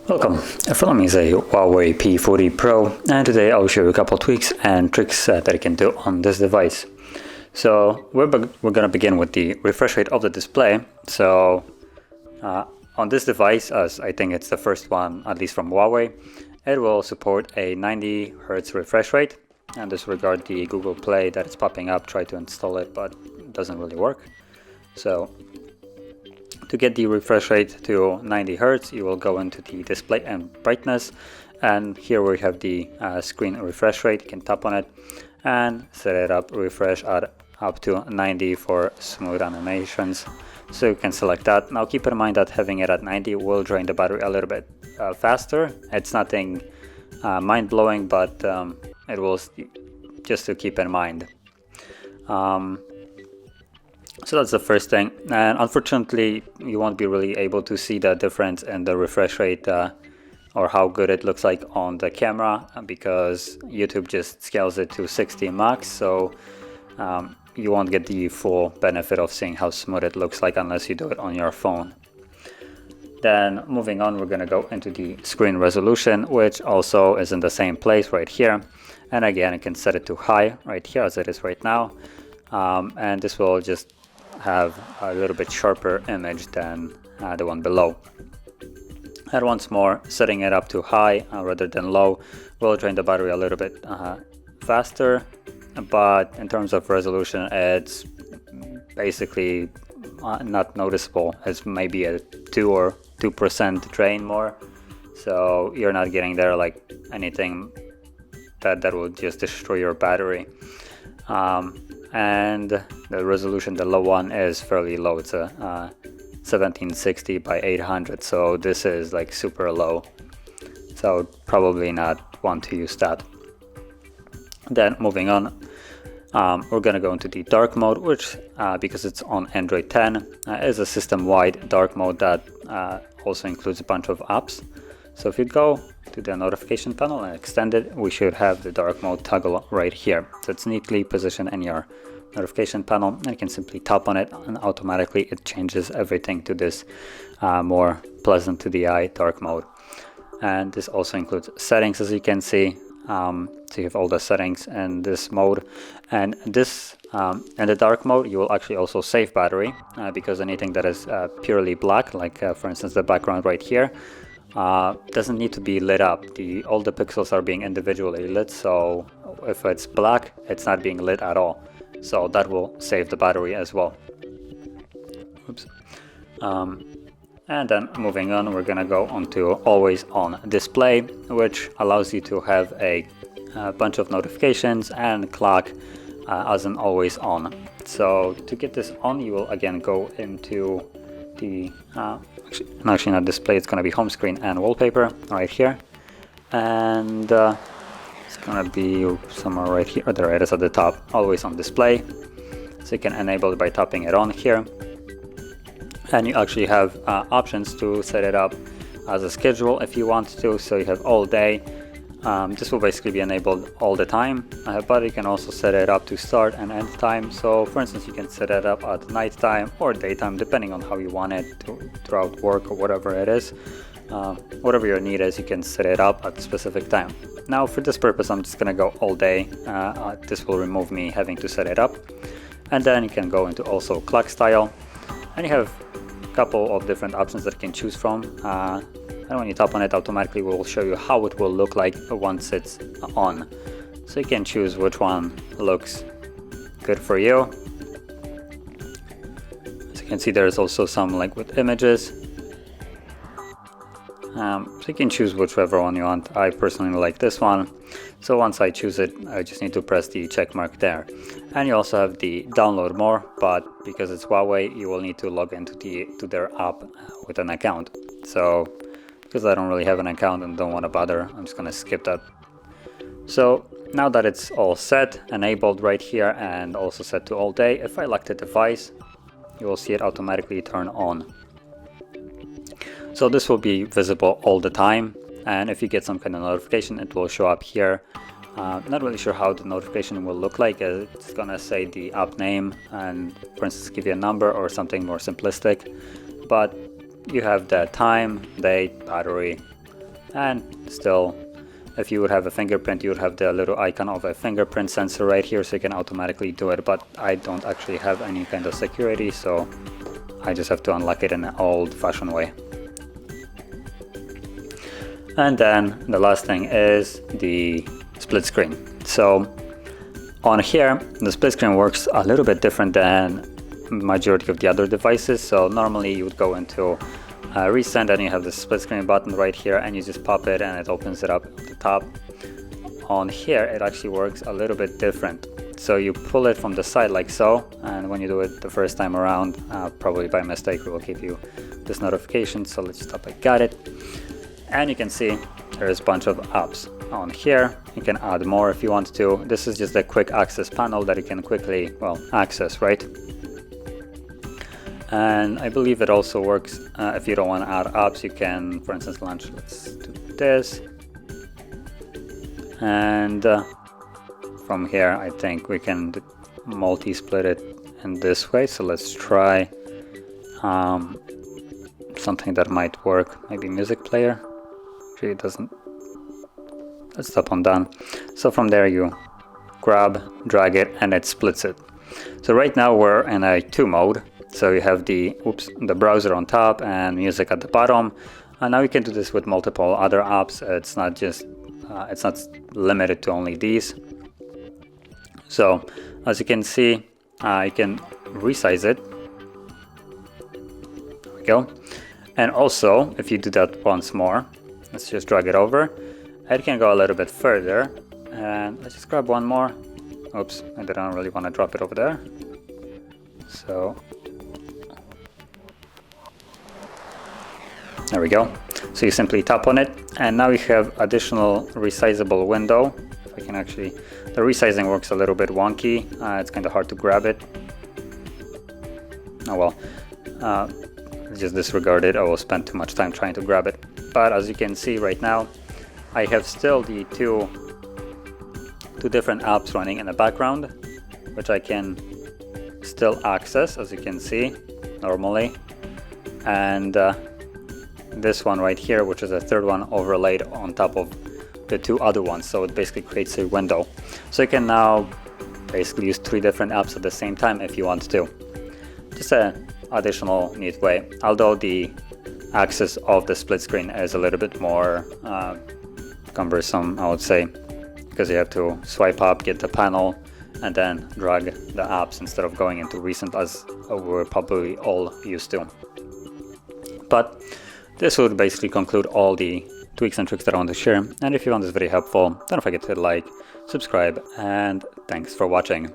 Welcome, following me is a Huawei P40 Pro, and today I'll show you a couple tweaks and tricks that you can do on this device. So we're going to begin with the refresh rate of the display. So on this device, as I think it's the first one, at least from Huawei, it will support a 90 Hz refresh rate. And disregard the Google Play that is popping up, try to install it, but it doesn't really work. So to get the refresh rate to 90 Hz, you will go into the display and brightness, and here we have the screen refresh rate. You can tap on it and set it up, refresh at up to 90 for smooth animations. So you can select that. Now keep in mind that having it at 90 will drain the battery a little bit faster. It's nothing mind-blowing, but it will, just to keep in mind. So that's the first thing, and unfortunately you won't be really able to see the difference in the refresh rate or how good it looks like on the camera, because YouTube just scales it to 60 max, so you won't get the full benefit of seeing how smooth it looks like unless you do it on your phone. Then moving on, we're going to go into the screen resolution, which also is in the same place right here, and again you can set it to high right here as it is right now, and this will just have a little bit sharper image than the one below. And once more, setting it up to high rather than low will drain the battery a little bit faster, but in terms of resolution it's basically not noticeable. It's maybe a 2 or 2% drain more, so you're not getting there like anything that will just destroy your battery. And the resolution, the low one, is fairly low. It's a 1760 by 800, so this is like super low, so probably not want to use that. Then moving on, we're gonna go into the dark mode, which because it's on Android 10 is a system-wide dark mode that also includes a bunch of apps. So if you go to the notification panel and extend it, we should have the dark mode toggle right here. So it's neatly positioned in your notification panel, and you can simply tap on it and automatically it changes everything to this more pleasant to the eye dark mode. And this also includes settings, as you can see. So you have all the settings in this mode, and this in the dark mode you will actually also save battery, because anything that is purely black, like for instance the background right here, doesn't need to be lit up. All the pixels are being individually lit, so if it's black it's not being lit at all, so that will save the battery as well. Oops. And then moving on, we're gonna go on to always on display, which allows you to have a bunch of notifications and clock as an always on. So to get this on, you will again go into the actually not display, it's gonna be home screen and wallpaper right here, and it's gonna be somewhere right here. Oh, there it is at the top, always on display. So you can enable it by tapping it on here, and you actually have options to set it up as a schedule if you want to. So you have all day. This will basically be enabled all the time, but you can also set it up to start and end time. So for instance, you can set it up at night time or daytime, depending on how you want it throughout work or whatever it is. Whatever your need is, you can set it up at a specific time. Now for this purpose, I'm just gonna go all day. This will remove me having to set it up. And then you can go into also clock style, and you have a couple of different options that you can choose from. And when you tap on it, automatically will show you how it will look like once it's on. So you can choose which one looks good for you. As you can see, there's also some like with images. So you can choose whichever one you want. I personally like this one. So once I choose it, I just need to press the check mark there. And you also have the download more, but because it's Huawei, you will need to log into their app with an account. So because I don't really have an account and don't want to bother, I'm just going to skip that. So now that it's all set, enabled right here, and also set to all day, if I lock the device, you will see it automatically turn on. So this will be visible all the time, and if you get some kind of notification, it will show up here Not really sure how the notification will look like. It's gonna say the app name and, for instance, give you a number or something more simplistic. But you have the time, date, battery, and still, if you would have a fingerprint, you would have the little icon of a fingerprint sensor right here, so you can automatically do it. But I don't actually have any kind of security, so I just have to unlock it in an old-fashioned way. And then the last thing is the split screen. So on here, the split screen works a little bit different than majority of the other devices. So normally you would go into Recent and you have the split screen button right here, and you just pop it and it opens it up at the top. On here, it actually works a little bit different. So you pull it from the side like so, and when you do it the first time around, probably by mistake, it will give you this notification. So let's stop. I got it. And you can see there's a bunch of apps on here. You can add more if you want to. This is just a quick access panel that you can quickly, well, access, right? And I believe it also works if you don't want to add apps. You can, for instance, launch, let's do this. And from here, I think we can multi-split it in this way. So let's try something that might work, maybe music player. Actually, it doesn't. Let's tap on done. So from there you grab, drag it, and it splits it. So right now we're in a 2 mode. So you have the browser on top and music at the bottom. And now you can do this with multiple other apps. It's not just it's not limited to only these. So as you can see, you can resize it. There we go. And also, if you do that once more, let's just drag it over. It can go a little bit further, and let's just grab one more. Oops, I didn't really want to drop it over there. So there we go. So you simply tap on it, and now you have additional resizable window. If I can actually, the resizing works a little bit wonky. It's kind of hard to grab it. Oh well, just disregard it. I will spend too much time trying to grab it. But as you can see right now, I have still the two different apps running in the background, which I can still access, as you can see, normally. And this one right here, which is a third one overlaid on top of the 2 other ones. So it basically creates a window. So you can now basically use 3 different apps at the same time if you want to. Just an additional neat way. Although the access of the split screen is a little bit more cumbersome, I would say, because you have to swipe up, get the panel, and then drag the apps instead of going into Recent as we're probably all used to. But this would basically conclude all the tweaks and tricks that I want to share. And if you found this video helpful, don't forget to hit like, subscribe, and thanks for watching.